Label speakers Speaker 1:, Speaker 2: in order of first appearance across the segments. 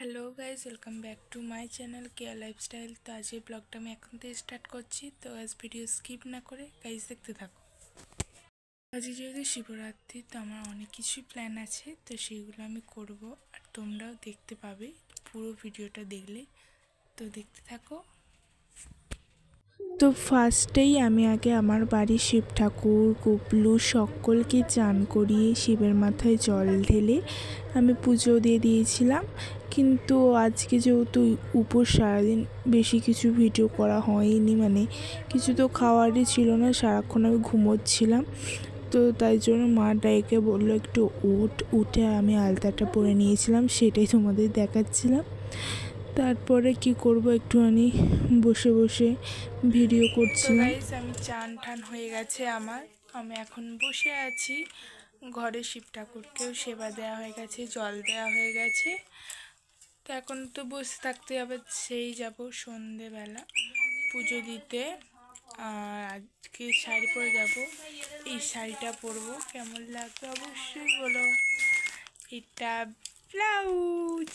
Speaker 1: Hello guys, welcome back to my channel care lifestyle. তো আজ এই ব্লগটা আমি এখন থেকে স্টার্ট করছি। তো আজ ভিডিও স্কিপ না করে গাইজ দেখতে থাকো। আজকে যেহেতু শিবরাত্রি, তো আমার অনেক কিছুই প্ল্যান আছে, তো সেইগুলো আমি করব আর তোমরাও দেখতে পাবে পুরো ভিডিওটা দেখলে। তো দেখতে থাকো। তো ফার্স্টেই আমি আগে আমার বাড়ির শিব ঠাকুর কুবলু সকলকে চান করিয়ে শিবের মাথায় জল ঢেলে আমি পুজো দিয়ে দিয়েছিলাম। কিন্তু আজকে যেহেতু উপোস, সারাদিন বেশি কিছু ভিডিও করা হয়নি, মানে কিছু তো খাওয়ারই ছিল না, সারাক্ষণ আমি ঘুমোচ্ছিলাম। তো তাই জন্য মা ডাইকে বললো একটু উঠে আমি আলতাটা পরে নিয়েছিলাম, সেটাই তোমাদের দেখাচ্ছিলাম। তারপরে কি করব, একটুখানি বসে বসে ভিডিও করছিলাম। আমি চান টান হয়ে গেছে আমার, আমি এখন বসে আছি। ঘরে শিব ঠাকুরকেও সেবা দেওয়া হয়ে গেছে, জল দেওয়া হয়ে গেছে। তো এখন তো বসে থাকতে হবে, সেই যাব সন্ধেবেলা পুজো দিতে। আর আজকে শাড়ি পরে যাব, এই শাড়িটা পরবো, কেমন লাগবে অবশ্যই বলো। এটা ব্লাউজ,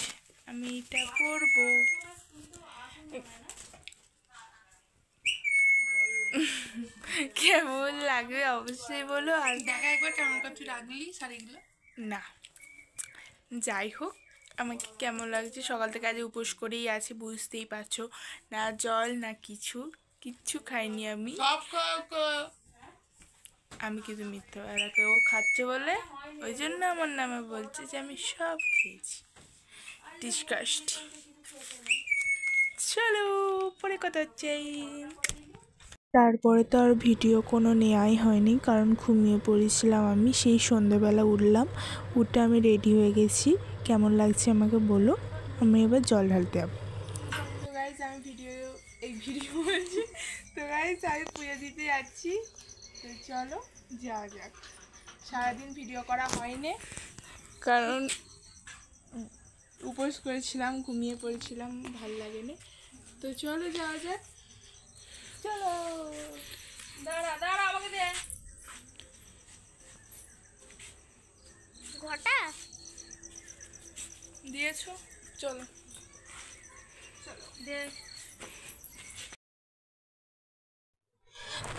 Speaker 1: আমি এটা পরবো। কেমন লাগবে অবশ্যই বলো। আর দেখা একবার কেমন তুই রাখলি শাড়িগুলো না, যাই হোক আমাকে কেমন লাগছে। সকাল থেকে আজ উপোস করেই আছি, বুঝতেই পারছো, না জল না কিচ্ছু খাইনি আমি। আমি কিন্তু মিথ্যা এলাকে ও খাচ্ছে বলে ওই জন্য আমার নামে বলছে যে আমি সব খেয়েছি। ডিসকাস্টিং। চলো পরে কথা হচ্ছে। তারপরে তো আর ভিডিও কোনো নেওয়াই হয়নি, কারণ ঘুমিয়ে পড়েছিলাম আমি। সেই সন্ধ্যেবেলা উঠে আমি রেডি হয়ে গেছি। কেমন লাগছে আমাকে বলো। আমি এবার জল ঢালতে যাবো। তো গাইজ আমি ভিডিও বলছি, তো গাইজ আমি পুজো দিতে যাচ্ছি। তো চলো যাওয়া যাক। সারাদিন ভিডিও করা হয়নি, কারণ উপোস করেছিলাম, ঘুমিয়ে পড়েছিলাম, ভাল লাগেনি। তো চলো যাওয়া যাক। চলো, দাঁড়া আমাকে দে ঘটা দিয়েছো। চলো দে।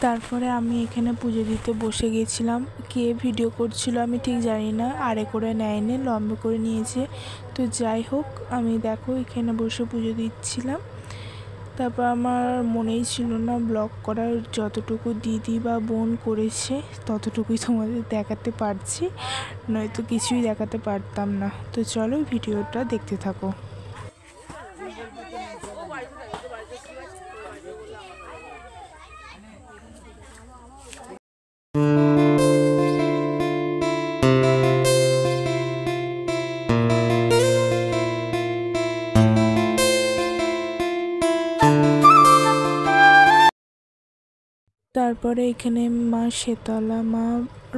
Speaker 1: তারপরে আমি এখানে পুজো দিতে বসে গেছিলাম। কে ভিডিও করছিল আমি ঠিক জানি না, আড়ে করে নেয়নি, লম্বা করে নিয়েছে। তো যাই হোক, আমি দেখো এখানে বসে পুজো দিচ্ছিলাম। তারপর আমার মনেই ছিল না ব্লগ করার, যতটুকু দিদি বা বোন করেছে ততটুকুই তোমাদের দেখাতে পারছি, নয়তো কিছুই দেখাতে পারতাম না। তো চলো ভিডিওটা দেখতে থাকো। তারপরে এখানে মা শীতলা, মা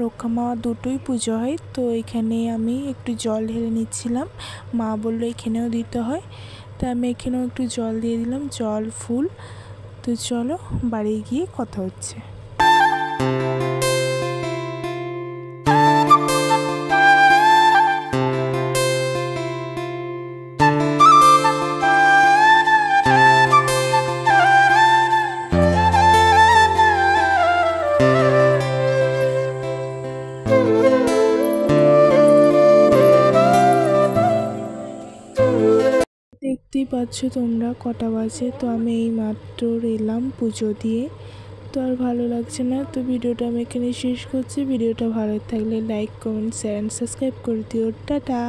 Speaker 1: রক্ষা মা দুটোই পুজো হয়। তো এখানে আমি একটু জল ঢেলে নিচ্ছিলাম, মা বললো এখানেও দিতে হয়, তো আমি এখানেও একটু জল দিয়ে দিলাম, জল ফুল। তো চলো বাড়ি গিয়ে কথা হচ্ছে। দেখতেই পাচ্ছ তোমরা কটা বাজে। তো আমি এই মাত্র এলাম পুজো দিয়ে, তো আর ভালো লাগছে না। তো ভিডিওটা আমি এখানে শেষ করছি। ভিডিওটা ভালো থাকলে like comment share and subscribe করে দিও। টাটা।